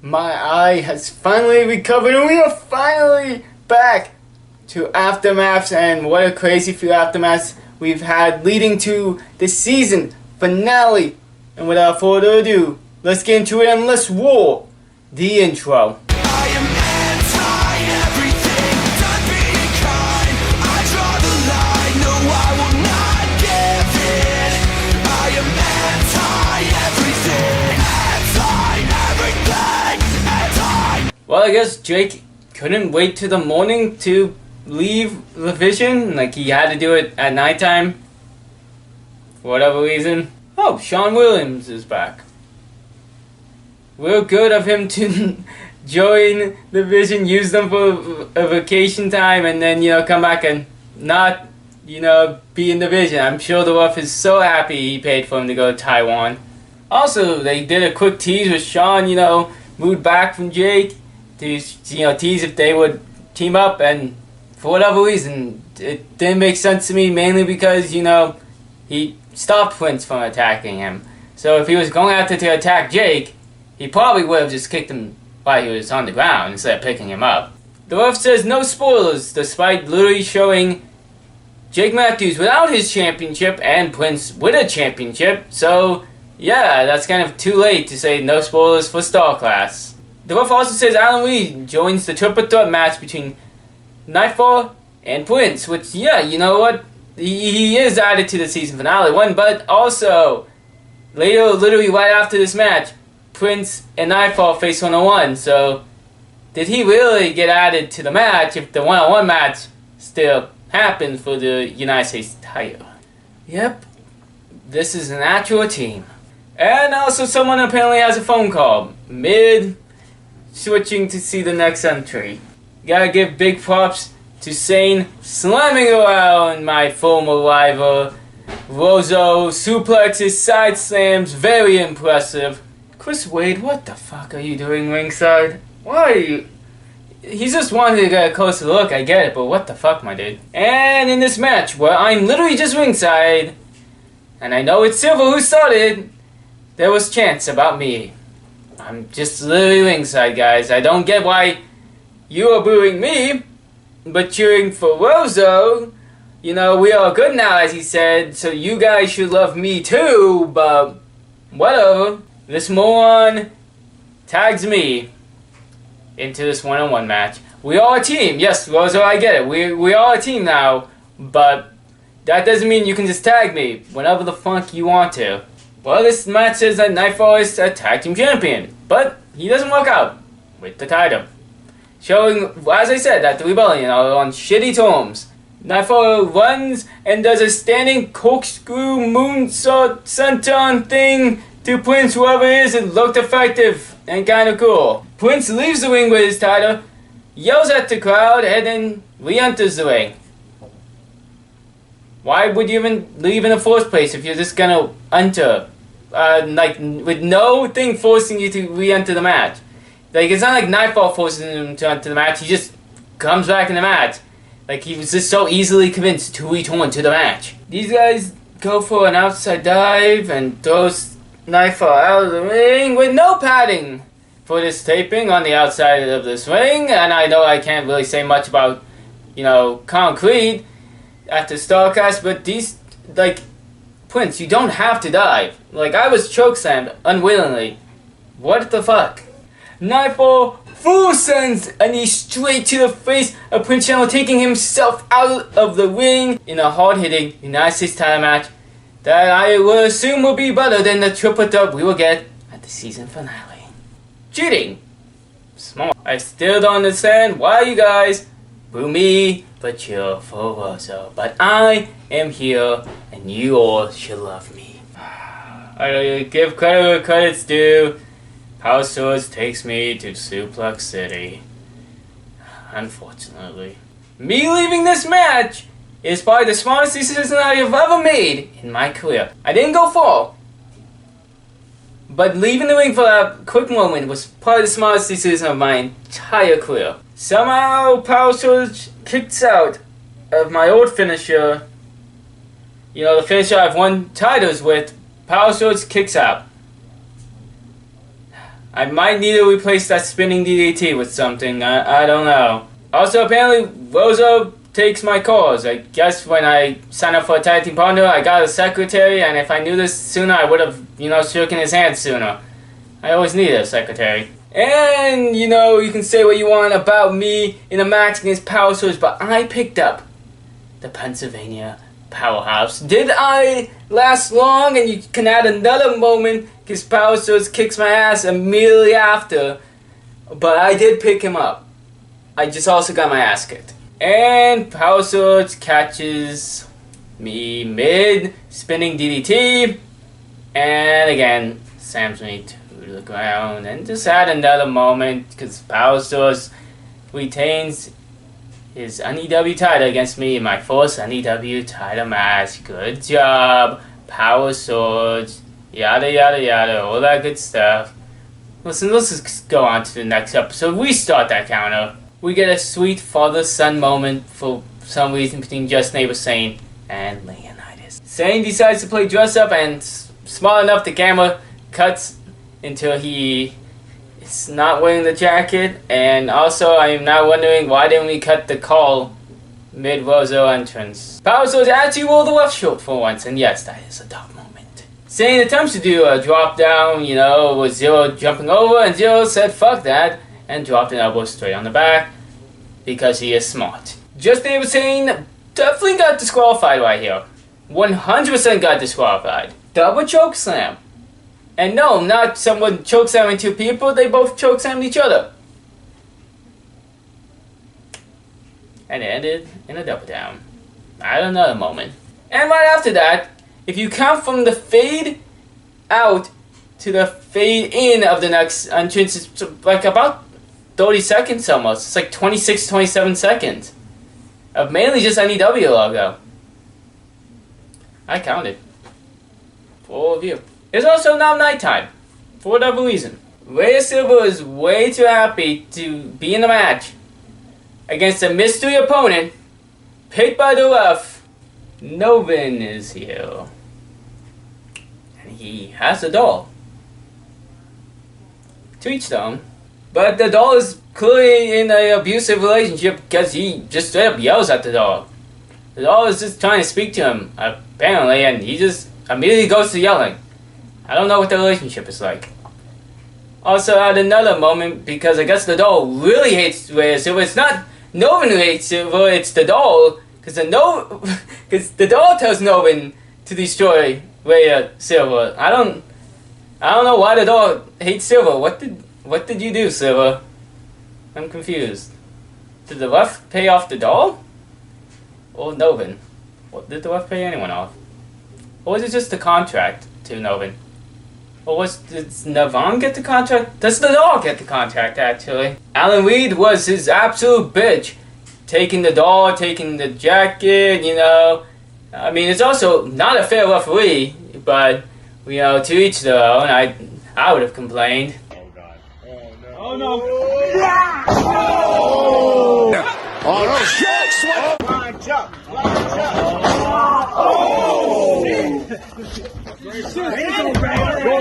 My eye has finally recovered and we are finally back to Aftermaths, and what a crazy few Aftermaths we've had leading to the season finale. And without further ado, let's get into it and let's roll the intro. I am anti-everything, done being kind. I draw the line, no I will not give in. I am anti-everything, Well, I guess Jake couldn't wait till the morning to leave the vision. Like, he had to do it at nighttime for whatever reason. Oh, Sean Williams is back. Real good of him to join the vision, use them for a vacation time, and then, come back and not, be in the vision. I'm sure the Wolf is so happy he paid for him to go to Taiwan. Also, they did a quick tease with Sean, moved back from Jake to, tease if they would team up, and for whatever reason, it didn't make sense to me, mainly because, he stopped Prince from attacking him. So if he was going out to attack Jake, he probably would have just kicked him while he was on the ground instead of picking him up. The ref says no spoilers, despite literally showing Jake Matthews without his championship and Prince with a championship. So, yeah, that's kind of too late to say no spoilers for Star Class. The ref also says Alan Lee joins the triple threat match between Nightfall and Prince, which, yeah, you know what? He is added to the season finale one, but also, later, literally right after this match, Prince and Nightfall face one-on-one, so did he really get added to the match if the one-on-one match still happens for the United States title? Yep, this is an actual team. And also someone apparently has a phone call, mid-switching to see the next entry. Gotta give big props to Sane slamming around my former rival. Rozo suplexes, side slams, very impressive. Chris Wade, what the fuck are you doing ringside? Why are you... He just wanted to get a closer look, I get it, but what the fuck, my dude? And in this match, where I'm literally just ringside, and I know it's Silver who started, there was chants about me. I'm just literally ringside, guys. I don't get why you are booing me, but cheering for Rozo. We are good now, as he said, so you guys should love me too, but whatever. This moron tags me into this one-on-one match. We are a team. Yes, Rozo, I get it. We are a team now, but that doesn't mean you can just tag me whenever the fuck you want to. Well, this match says that Nightfall is a tag team champion, but he doesn't walk out with the title. Showing, as I said, that the Rebellion are on shitty terms. Nightfall runs and does a standing corkscrew moonsault senton thing to Prince, whoever it is. It looked effective and kinda cool. Prince leaves the ring with his title, yells at the crowd, and then re-enters the ring. Why would you even leave in the first place if you're just gonna enter? With no thing forcing you to re-enter the match. Like, it's not like Nightfall forcing him to enter the match, he just comes back in the match. Like, he was just so easily convinced to return to the match. These guys go for an outside dive and throws Nightfall out of the ring with no padding for this taping on the outside of this ring. And I know I can't really say much about, concrete after StarCast, but these, Prince, you don't have to dive. Like, I was chokeslammed unwillingly. What the fuck? Nightfall full sends a knee straight to the face of Prince Channel, taking himself out of the ring in a hard-hitting United States title match that I would assume will be better than the triple threat we will get at the season finale. Cheating. Smart. I still don't understand why you guys boo me but cheer for Rozo. But I am here and you all should love me. I give credit where credit's due. Power Swords takes me to Suplex City. Unfortunately. Me leaving this match is probably the smartest decision I have ever made in my career. I didn't go far, but leaving the ring for that quick moment was probably the smartest decision of my entire career. Somehow, Power Swords kicks out of my old finisher. The finisher I've won titles with. Power Swords kicks out. I might need to replace that spinning DDT with something. I don't know. Also, apparently, Rosa takes my calls. I guess when I signed up for a tag team partner, I got a secretary, and if I knew this sooner, I would have, shaken his hand sooner. I always need a secretary. And, you can say what you want about me in a match against Power Swords, but I picked up the Pennsylvania Powerhouse. Did I last long? And you can add another moment because Power Swords kicks my ass immediately after. But I did pick him up. I just also got my ass kicked. And Power Swords catches me mid-spinning DDT. And again, slams me to the ground. And just add another moment because Power Swords retains his N.E.W. title against me in my first N.E.W. title match. Good job, Power Swords. Yada yada yada, all that good stuff. Listen, let's just go on to the next episode. We start that counter. We get a sweet father-son moment for some reason between Just Neighbor Sane and Leonidas. Sane decides to play dress-up, and smart enough the camera cuts until he is not wearing the jacket. And also, I am now wondering, why didn't we cut the call mid-Rosa entrance? Power Swords actually wore the left shirt for once, and yes, that is a top moment. Sane attempts to do a drop down, with Zero jumping over, and Zero said fuck that, and dropped an elbow straight on the back, because he is smart. Just Neighbor Sane definitely got disqualified right here. 100% got disqualified. Double choke slam. And no, not someone choke slamming two people, they both choke slammed each other. And it ended in a double down. At another moment. And right after that, if you count from the fade out to the fade in of the next entrance, it's like about 30 seconds almost. It's like 26, 27 seconds. Of mainly just N.E.W. logo. I counted. For all of you. It's also now nighttime. For whatever reason. Rhea Silver is way too happy to be in the match against a mystery opponent picked by the ref. Novin is here. And he has a doll. To each their own. But the doll is clearly in an abusive relationship because he just straight up yells at the doll. The doll is just trying to speak to him, apparently, and he just immediately goes to yelling. I don't know what the relationship is like. Also, at another moment, because I guess the doll really hates Rhea Silver. It's not Novin who hates Silver, it's the doll. Because the doll tells Novin to destroy Rhea Silver. I don't know why the doll hates Silver. What did you do, Silver? I'm confused. Did the ref pay off the doll? Or Novin? What, did the ref pay anyone off? Or was it just the contract to Novin? Or did Navon get the contract? Does the doll get the contract, actually? Alan Reed was his absolute bitch. Taking the doll, taking the jacket, I mean, it's also not a fair referee, but, to each their own. I would have complained. Oh no! Oh no! Shit! Blind jump! Blind jump! Oh! Go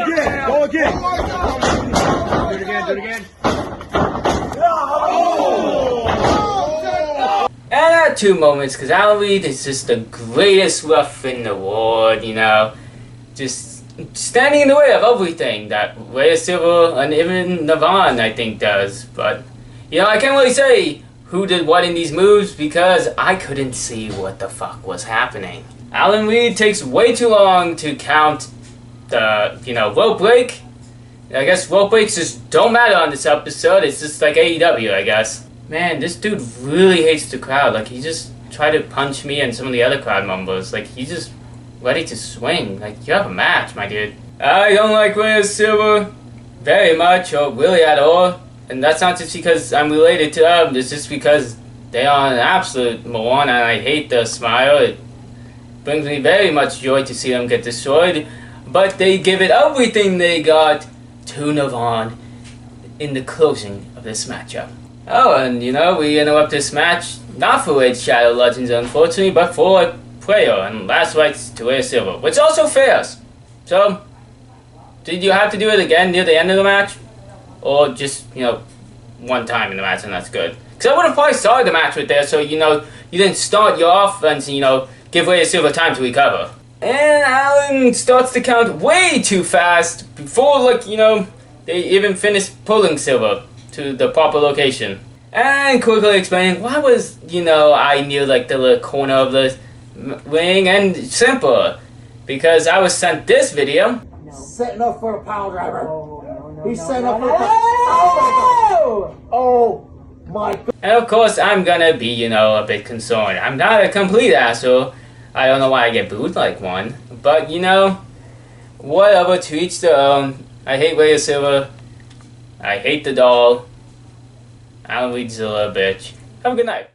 again! Go again! Do it again! Do it again! And I had two moments, because Alan Reed is just the greatest ref in the world, just standing in the way of everything that Rhea Silver and even Navon, I think, does. But, I can't really say who did what in these moves because I couldn't see what the fuck was happening. Alan Reed takes way too long to count the, rope break. I guess rope breaks just don't matter on this episode. It's just like AEW, I guess. Man, this dude really hates the crowd. Like, he just tried to punch me and some of the other crowd members. Like, he just ready to swing. Like, you have a match, my dude. I don't like Rhea Silver very much, or really at all. And that's not just because I'm related to them. It's just because they are an absolute moron, and I hate their smile. It brings me very much joy to see them get destroyed. But they give it everything they got to Navon in the closing of this matchup. Oh, and we interrupt this match, not for Raid Shadow Legends, unfortunately, but for a prayer and last rites to Rhea Silver, which also fails. So, did you have to do it again near the end of the match? or just, you know, one time in the match and that's good. Because I would have probably started the match with there, so, you know, you didn't start your offense and, you know, give away a silver time to recover. And Alan starts to count way too fast before, like, you know, they even finish pulling silver to the proper location. And quickly explaining why was, you know, I near, like, the little corner of the ring, and simple. Because I was sent this video. Setting up for a power driver. He's setting up for a Oh my God. And of course, I'm gonna be, you know, a bit concerned. I'm not a complete asshole. I don't know why I get booed like one. But, you know, whatever, to each their own. I hate Radio Silver. I hate the doll. Alan Reed's a little bitch. Have a good night.